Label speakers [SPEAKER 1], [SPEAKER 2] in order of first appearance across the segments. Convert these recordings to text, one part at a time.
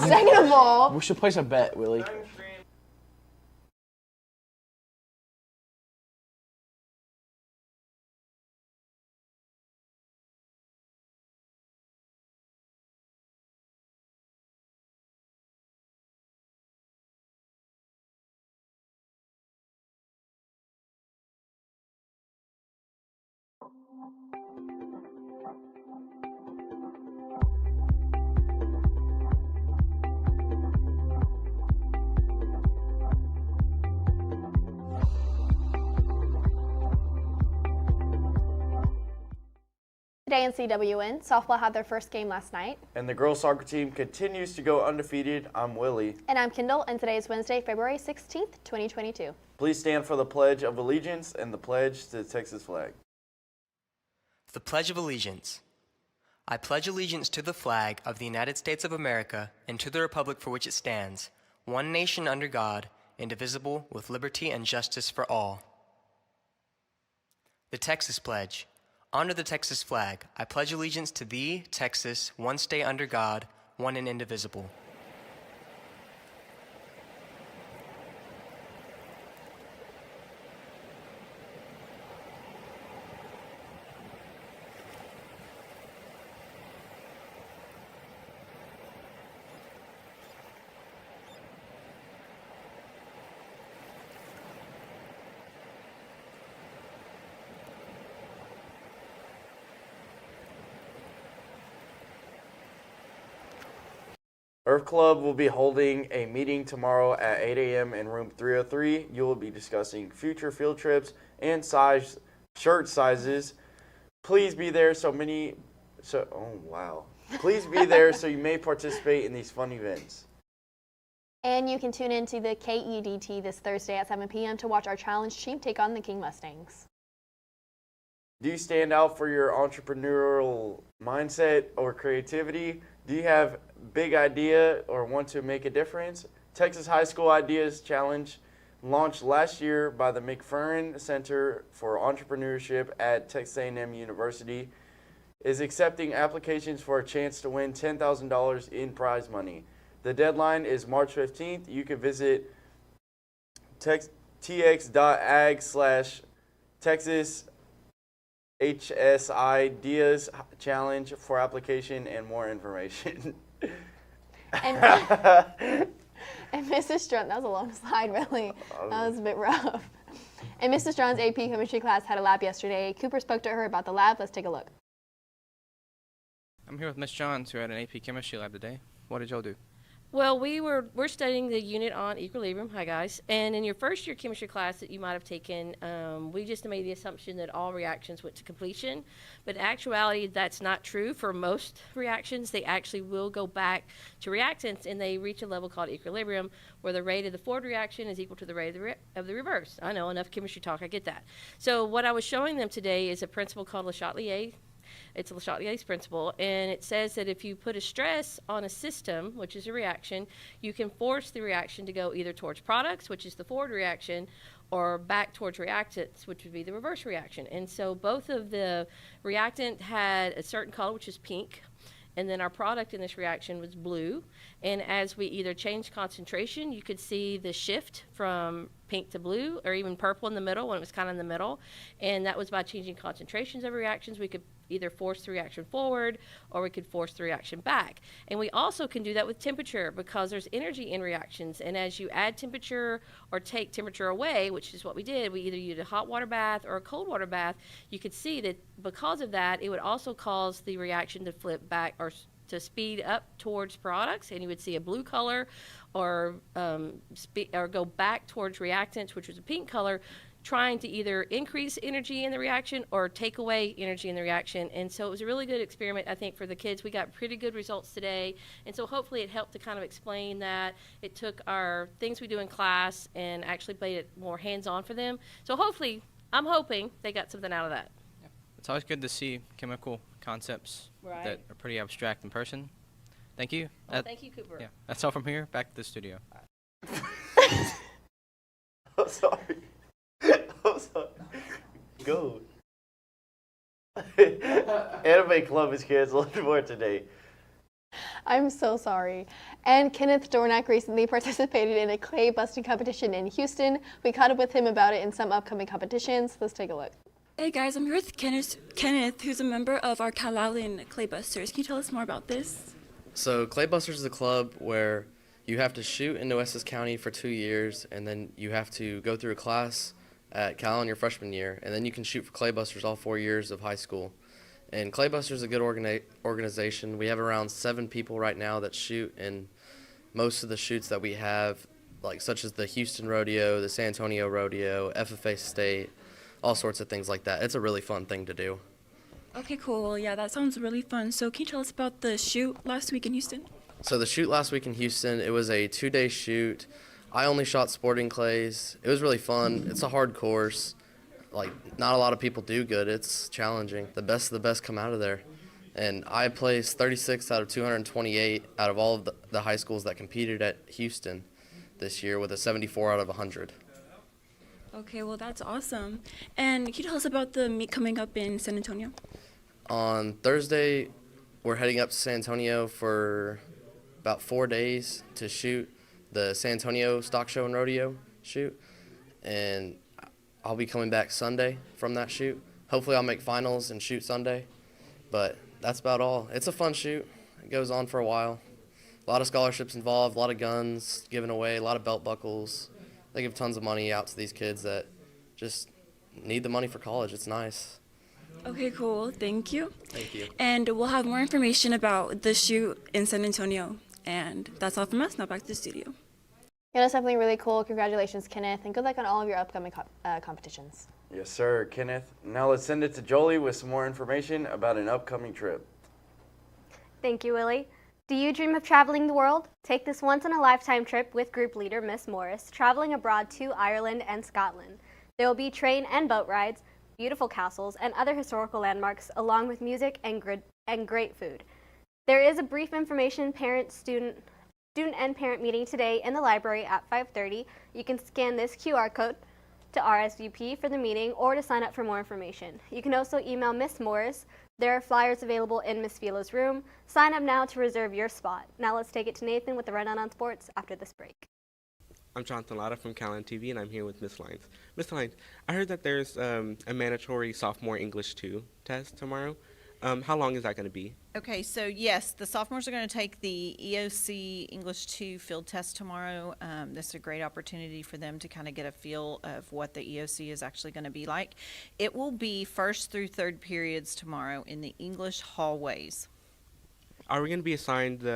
[SPEAKER 1] Second of all,
[SPEAKER 2] we should place a bet, Willie.
[SPEAKER 1] today in CWN, softball had their first game last night.
[SPEAKER 3] And the girls soccer team continues to go undefeated. I'm Willie.
[SPEAKER 1] And I'm Kendall, and today is Wednesday, February 16th, 2022.
[SPEAKER 3] Please stand for the Pledge of Allegiance and the pledge to the Texas flag.
[SPEAKER 4] The Pledge of Allegiance. I pledge allegiance to the flag of the United States of America and to the republic for which it stands, one nation under God, indivisible, with liberty and justice for all. The Texas Pledge. Under the Texas flag, I pledge allegiance to thee, Texas, one state under God, one and indivisible.
[SPEAKER 3] Earth Club will be holding a meeting tomorrow at 8 a.m. in room 303. You will be discussing future field trips and shirt sizes. Please be there Please be there so you may participate in these fun events.
[SPEAKER 1] And you can tune in to the KEDT this Thursday at 7 p.m. to watch our challenge team take on the King Mustangs.
[SPEAKER 3] Do you stand out for your entrepreneurial mindset or creativity? Do you have big idea or want to make a difference? Texas High School Ideas Challenge, launched last year by the McFerrin Center for Entrepreneurship at Texas A&M University, is accepting applications for a chance to win $10,000 in prize money. The deadline is March 15th. You can visit tx.ag/Texas HSIdeas Challenge for application and more information.
[SPEAKER 1] And Mrs. Strunk, that was a long slide, really. That was a bit rough. And Mrs. Strunk's AP chemistry class had a lab yesterday. Cooper spoke to her about the lab. Let's take a look.
[SPEAKER 5] I'm here with Miss Johns, who had an AP chemistry lab today. What did y'all do?
[SPEAKER 6] Well, we're studying the unit on equilibrium. Hi, guys. And in your first year chemistry class that you might have taken, we just made the assumption that all reactions went to completion. But in actuality, that's not true for most reactions. They actually will go back to reactants, and they reach a level called equilibrium, where the rate of the forward reaction is equal to the rate of the reverse. I know, enough chemistry talk. I get that. So what I was showing them today is a principle called Le Chatelier's. It's Le Chatelier's principle, and it says that if you put a stress on a system, which is a reaction, you can force the reaction to go either towards products, which is the forward reaction, or back towards reactants, which would be the reverse reaction. And so both of the reactant had a certain color, which is pink, and then our product in this reaction was blue. And as we either changed concentration, you could see the shift from pink to blue, or even purple in the middle when it was kind of in the middle. And that was by changing concentrations of reactions. We could either force the reaction forward, or we could force the reaction back. And we also can do that with temperature, because there's energy in reactions. And as you add temperature or take temperature away, which is what we did, we either used a hot water bath or a cold water bath, you could see that because of that, it would also cause the reaction to flip back or to speed up towards products, and you would see a blue color, or go back towards reactants, which was a pink color, trying to either increase energy in the reaction or take away energy in the reaction. And so it was a really good experiment, I think, for the kids. We got pretty good results today, and so hopefully it helped to kind of explain that. It took our things we do in class and actually made it more hands-on for them. So hopefully, I'm hoping they got something out of that.
[SPEAKER 5] Yeah. It's always good to see chemical concepts that are pretty abstract in person. Thank you.
[SPEAKER 6] Well, thank you, Cooper.
[SPEAKER 5] Yeah, that's all from here. Back to the studio.
[SPEAKER 3] I'm sorry. I'm sorry. Go. Anime Club is canceled for today.
[SPEAKER 1] I'm so sorry. And Kenneth Dornack recently participated in a clay busting competition in Houston. We caught up with him about it in some upcoming competitions. Let's take a look.
[SPEAKER 2] Hey guys, I'm here with Kenneth, who's a member of our Calallen Claybusters. Can you tell us more about this?
[SPEAKER 7] So Claybusters is a club where you have to shoot in Nueces County for 2 years, and then you have to go through a class at Calallen your freshman year, and then you can shoot for Claybusters all 4 years of high school. And Claybusters is a good organization. We have around 7 people right now that shoot, and most of the shoots that we have, like such as the Houston Rodeo, the San Antonio Rodeo, FFA State, all sorts of things like that. It's a really fun thing to do.
[SPEAKER 2] Okay, cool. Well, yeah, that sounds really fun. So can you tell us about the shoot last week in Houston?
[SPEAKER 7] So the shoot last week in Houston, it was a 2-day shoot. I only shot sporting clays. It was really fun. It's a hard course. Like, not a lot of people do good. It's challenging. The best of the best come out of there. And I placed 36 out of 228 out of all of the high schools that competed at Houston this year with a 74 out of 100.
[SPEAKER 2] Okay, well, that's awesome. And can you tell us about the meet coming up in San Antonio?
[SPEAKER 7] On Thursday, we're heading up to San Antonio for about 4 days to shoot the San Antonio Stock Show and Rodeo shoot. And I'll be coming back Sunday from that shoot. Hopefully I'll make finals and shoot Sunday. But that's about all. It's a fun shoot. It goes on for a while. A lot of scholarships involved, a lot of guns given away, a lot of belt buckles. They give tons of money out to these kids that just need the money for college. It's nice.
[SPEAKER 2] Okay, cool. Thank you.
[SPEAKER 7] Thank you.
[SPEAKER 2] And we'll have more information about the shoot in San Antonio. And that's all from us. Now back to the studio.
[SPEAKER 1] Yeah, that's definitely really cool. Congratulations, Kenneth, and good luck on all of your upcoming competitions.
[SPEAKER 3] Yes, sir, Kenneth. Now let's send it to Jolie with some more information about an upcoming trip.
[SPEAKER 8] Thank you, Willie. Do you dream of traveling the world? Take this once-in-a-lifetime trip with group leader Miss Morris, traveling abroad to Ireland and Scotland. There will be train and boat rides, beautiful castles, and other historical landmarks, along with music and great food. There is a brief information student and parent meeting today in the library at 5:30. You can scan this QR code to RSVP for the meeting or to sign up for more information. You can also email Miss Morris. There are flyers available in Miss Fila's room. Sign up now to reserve your spot. Now let's take it to Nathan with the rundown on sports after this break.
[SPEAKER 9] I'm Jonathan Latta from Calallen TV, and I'm here with Miss Lyons. Miss Lyons, I heard that there's a mandatory sophomore English 2 test tomorrow. How long is that going to be?
[SPEAKER 10] Okay, so yes, the sophomores are going to take the EOC English 2 field test tomorrow. This is a great opportunity for them to kind of get a feel of what the EOC is actually going to be like. It will be first through third periods tomorrow in the English hallways.
[SPEAKER 9] Are we going to be assigned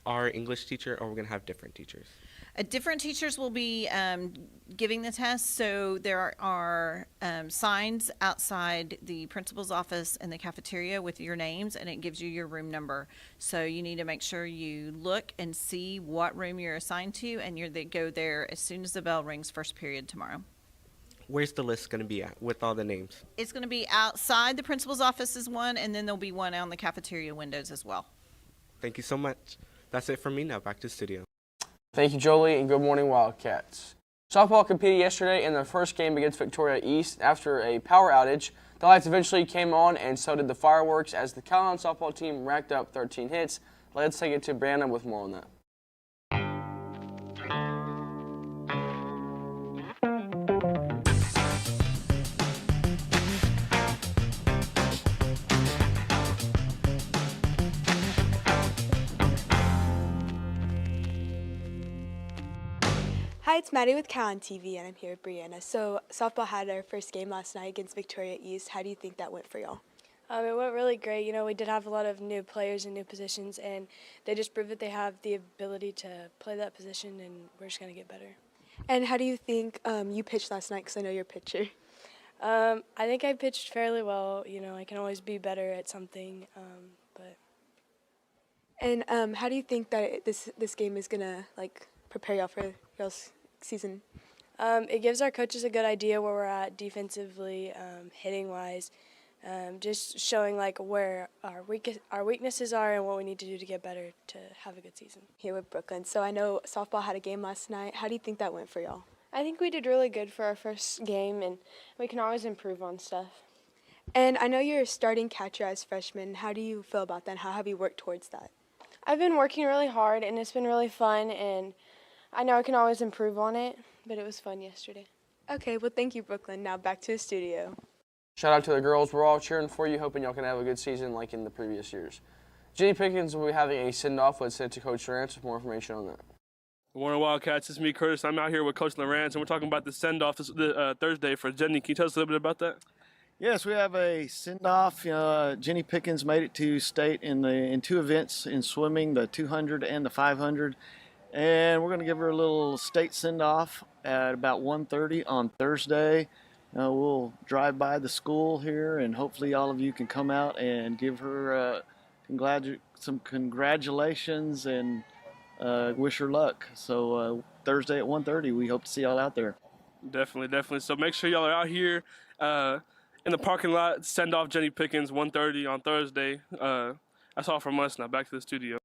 [SPEAKER 9] our English teacher, or are we going to have different teachers?
[SPEAKER 10] Different teachers will be giving the test, so there are signs outside the principal's office and the cafeteria with your names, and it gives you your room number. So you need to make sure you look and see what room you're assigned to, and they go there as soon as the bell rings first period tomorrow.
[SPEAKER 9] Where's the list going to be at with all the names?
[SPEAKER 10] It's going to be outside the principal's office is one, and then there'll be one on the cafeteria windows as well.
[SPEAKER 9] Thank you so much. That's it from me. Now back to the studio.
[SPEAKER 11] Thank you, Jolie, and good morning, Wildcats. Softball competed yesterday in their first game against Victoria East. After a power outage, the lights eventually came on, and so did the fireworks as the Calallen softball team racked up 13 hits. Let's take it to Brandon with more on that.
[SPEAKER 12] Hi, it's Maddie with Calallen TV, and I'm here with Brianna. So, softball had our first game last night against Victoria East. How do you think that went for y'all?
[SPEAKER 13] It went really great. You know, we did have a lot of new players and new positions, and they just proved that they have the ability to play that position, and we're just going to get better.
[SPEAKER 12] And how do you think you pitched last night, because I know you're a pitcher?
[SPEAKER 13] I think I pitched fairly well. You know, I can always be better at something,
[SPEAKER 12] And how do you think that this game is going to, prepare y'all for y'all's season?
[SPEAKER 13] It gives our coaches a good idea where we're at defensively, hitting-wise, just showing where our weaknesses are and what we need to do to get better to have a good season.
[SPEAKER 12] Here with Brooklyn. So I know softball had a game last night. How do you think that went for y'all?
[SPEAKER 14] I think we did really good for our first game, and we can always improve on stuff.
[SPEAKER 12] And I know you're a starting catcher as freshmen. How do you feel about that? How have you worked towards that?
[SPEAKER 14] I've been working really hard, and it's been really fun, and I know I can always improve on it, but it was fun yesterday.
[SPEAKER 12] Okay, well, thank you, Brooklyn. Now back to the studio.
[SPEAKER 11] Shout out to the girls. We're all cheering for you, hoping y'all can have a good season like in the previous years. Jenny Pickens will be having a send-off. Let's send to Coach Lawrence with more information on that.
[SPEAKER 15] Good morning, Wildcats. It's me, Curtis. I'm out here with Coach Lawrence, and we're talking about the send-off this Thursday for Jenny. Can you tell us a little bit about that?
[SPEAKER 16] Yes, we have a send-off. Jenny Pickens made it to state in two events in swimming, the 200 and the 500. And we're going to give her a little state send-off at about 1:30 on Thursday. We'll drive by the school here, and hopefully all of you can come out and give her some congratulations and wish her luck. So Thursday at 1:30, we hope to see y'all out there.
[SPEAKER 15] Definitely. So make sure y'all are out here in the parking lot. Send off Jenny Pickens 1:30 on Thursday. That's all from us. Now back to the studio.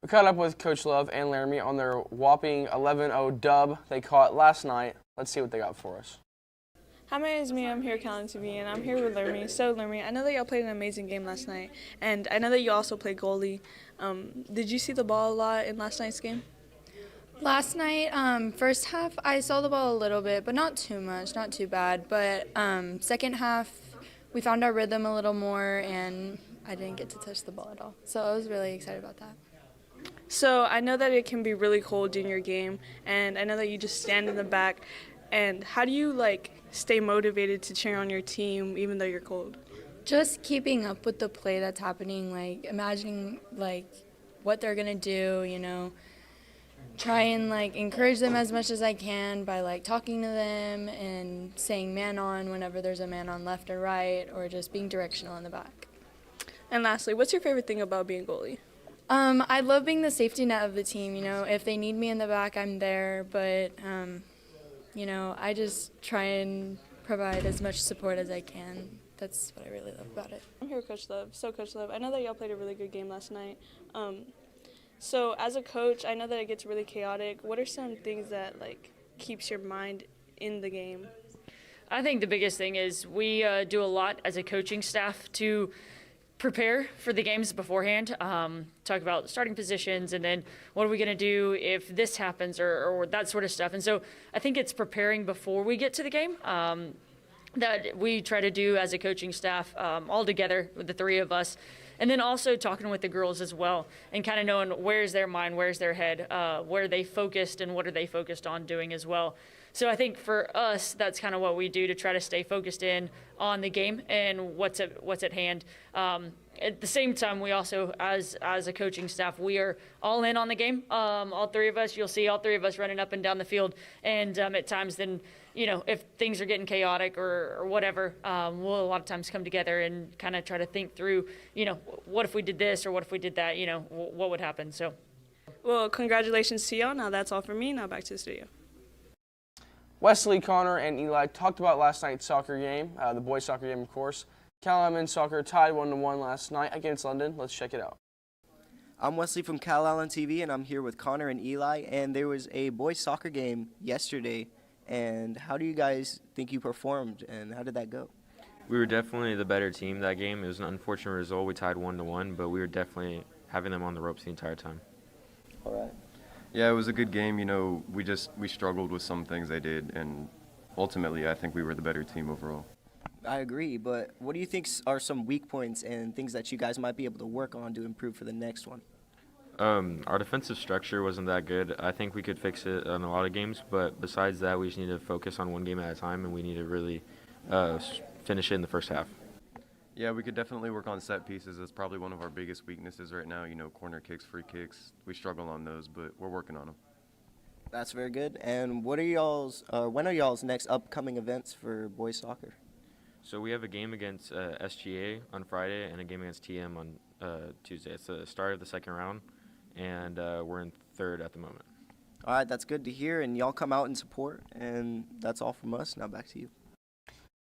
[SPEAKER 11] We caught up with Coach Love and Laramie on their whopping 11-0 dub they caught last night. Let's see what they got for us.
[SPEAKER 17] Hi, my name is Mia. I'm here at Calallen TV, and I'm here with Laramie. So, Laramie, I know that y'all played an amazing game last night, and I know that you also played goalie. Did you see the ball a lot in last night's game?
[SPEAKER 18] Last night, first half, I saw the ball a little bit, but not too much, not too bad. But second half, we found our rhythm a little more, and I didn't get to touch the ball at all. So I was really excited about that.
[SPEAKER 17] So I know that it can be really cold in your game, and I know that you just stand in the back. And how do you, stay motivated to cheer on your team even though you're cold?
[SPEAKER 18] Just keeping up with the play that's happening, imagining, what they're going to do, try and, encourage them as much as I can by, talking to them and saying man on whenever there's a man on left or right, or just being directional in the back.
[SPEAKER 17] And lastly, what's your favorite thing about being goalie?
[SPEAKER 18] I love being the safety net of the team. If they need me in the back, I'm there, but I just try and provide as much support as I can. That's what I really love about it.
[SPEAKER 17] I'm here with Coach Love. So, Coach Love, I know that y'all played a really good game last night. So, as a coach, I know that it gets really chaotic. What are some things that, keeps your mind in the game?
[SPEAKER 19] I think the biggest thing is we do a lot as a coaching staff to prepare for the games beforehand, talk about starting positions, and then what are we going to do if this happens or that sort of stuff. And so I think it's preparing before we get to the game that we try to do as a coaching staff all together with the three of us. And then also talking with the girls as well and kind of knowing where's their mind, where's their head, where are they focused and what are they focused on doing as well. So I think for us, that's kind of what we do to try to stay focused in on the game and what's at hand. At the same time, we also, as a coaching staff, we are all in on the game. All three of us, you'll see all three of us running up and down the field. And at times then, if things are getting chaotic or whatever, we'll a lot of times come together and kind of try to think through, what if we did this or what if we did that, what would happen. So,
[SPEAKER 17] well, congratulations to y'all. Now that's all for me. Now back to the studio.
[SPEAKER 11] Wesley, Connor, and Eli talked about last night's soccer game, the boys' soccer game, of course. Calallen men's soccer tied 1-1 last night against London. Let's check it out.
[SPEAKER 20] I'm Wesley from Calallen TV, and I'm here with Connor and Eli. And there was a boys' soccer game yesterday. And how do you guys think you performed, and how did that go?
[SPEAKER 21] We were definitely the better team that game. It was an unfortunate result. We tied 1-1, but we were definitely having them on the ropes the entire time.
[SPEAKER 20] All right.
[SPEAKER 22] Yeah, it was a good game. We struggled with some things they did, and ultimately I think we were the better team overall.
[SPEAKER 20] I agree, but what do you think are some weak points and things that you guys might be able to work on to improve for the next one?
[SPEAKER 21] Our defensive structure wasn't that good. I think we could fix it in a lot of games, but besides that, we just need to focus on one game at a time, and we need to really finish it in the first half.
[SPEAKER 22] Yeah, we could definitely work on set pieces. It's probably one of our biggest weaknesses right now. Corner kicks, free kicks. We struggle on those, but we're working on them.
[SPEAKER 20] That's very good. And what are when are y'all's next upcoming events for boys soccer?
[SPEAKER 21] So we have a game against SGA on Friday and a game against TM on Tuesday. It's the start of the second round, and we're in third at the moment.
[SPEAKER 20] All right, that's good to hear, and y'all come out and support, and that's all from us. Now back to you.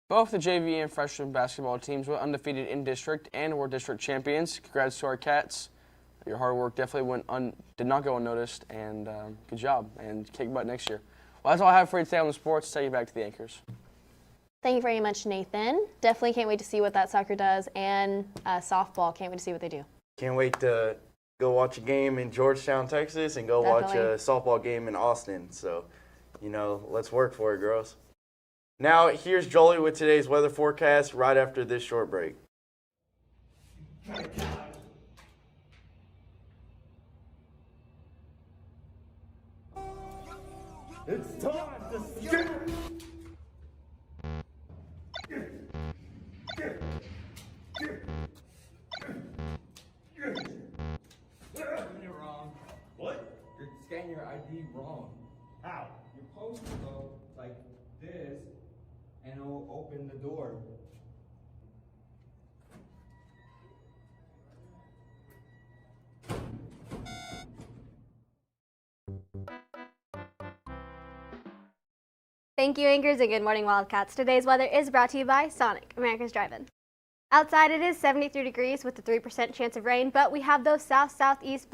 [SPEAKER 11] Both the JV and freshman basketball teams went undefeated in district and were district champions. Congrats to our Cats. Your hard work definitely did not go unnoticed, and good job, and kick butt next year. Well, that's all I have for you today on the sports. Take you back to the anchors.
[SPEAKER 1] Thank you very much, Nathan. Definitely can't wait to see what that soccer does, and softball. Can't wait to see what they do.
[SPEAKER 3] Can't wait to go watch a game in Georgetown, Texas, and go watch
[SPEAKER 1] Definitely.
[SPEAKER 3] a softball game in Austin. So, let's work for it, girls. Now, here's Jolie with today's weather forecast right after this short break.
[SPEAKER 4] It's time to skip.
[SPEAKER 6] You're wrong. What? You're scanning your ID wrong. How? You're supposed to go like this, and it'll open the door.
[SPEAKER 8] Thank you, Anchors, and good morning, Wildcats. Today's weather is brought to you by Sonic, America's Drive-In. Outside it is 73 degrees with a 3% chance of rain, but we have those south-southeast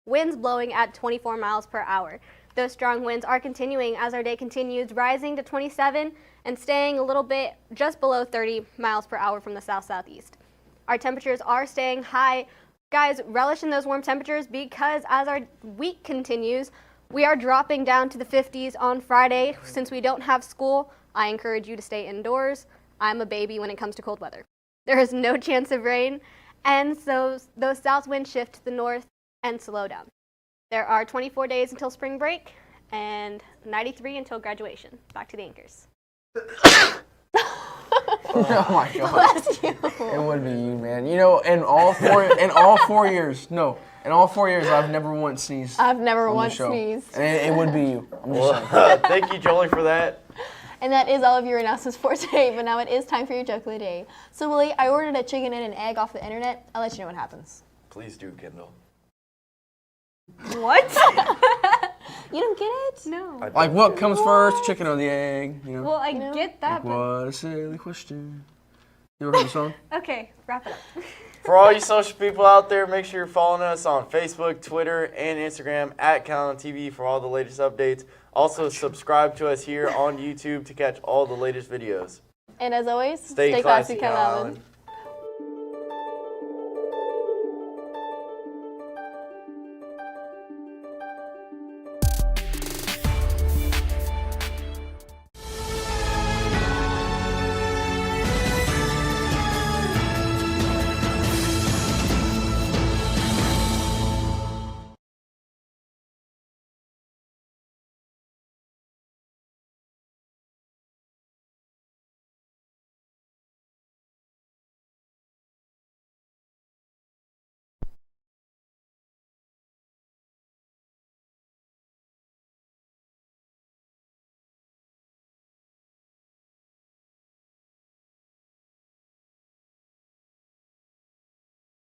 [SPEAKER 8] winds blowing at 24 miles per hour. Those strong winds are continuing as our day continues, rising to 27 and staying a little bit just below 30 miles per hour from the south-southeast. Our temperatures are staying high. Guys, relish in those warm temperatures because as our week continues, we are dropping down to the 50s on Friday. Since we don't have school, I encourage you to stay indoors. I'm a baby when it comes to cold weather. There is no chance of rain, and so those south winds shift to the north and slow down. There are 24 days until spring break and 93 until graduation. Back to the Anchors.
[SPEAKER 11] Oh my God. It would be you, man. In all 4 years, I've never once sneezed.
[SPEAKER 1] I've never
[SPEAKER 11] on the
[SPEAKER 1] once
[SPEAKER 11] show.
[SPEAKER 1] sneezed.
[SPEAKER 11] And it would be you. I'm just saying.
[SPEAKER 3] Thank you, Jolie, for that.
[SPEAKER 1] And that is all of your announcements for today, but now it is time for your joke of the day. So, Willie, I ordered a chicken and an egg off the internet. I'll let you know what happens.
[SPEAKER 3] Please do, Kendall.
[SPEAKER 1] What? You don't get it?
[SPEAKER 8] No.
[SPEAKER 11] Like, what comes first, chicken or the egg?
[SPEAKER 8] Well, I get that,
[SPEAKER 11] Like,
[SPEAKER 8] but...
[SPEAKER 11] what a silly question. You ever heard the song?
[SPEAKER 8] Okay, wrap it up.
[SPEAKER 3] For all you social people out there, make sure you're following us on Facebook, Twitter, and Instagram at Calallen TV for all the latest updates. Also, subscribe to us here on YouTube to catch all the latest videos.
[SPEAKER 1] And as always,
[SPEAKER 3] Stay classy,
[SPEAKER 1] Calallen.
[SPEAKER 3] Calallen.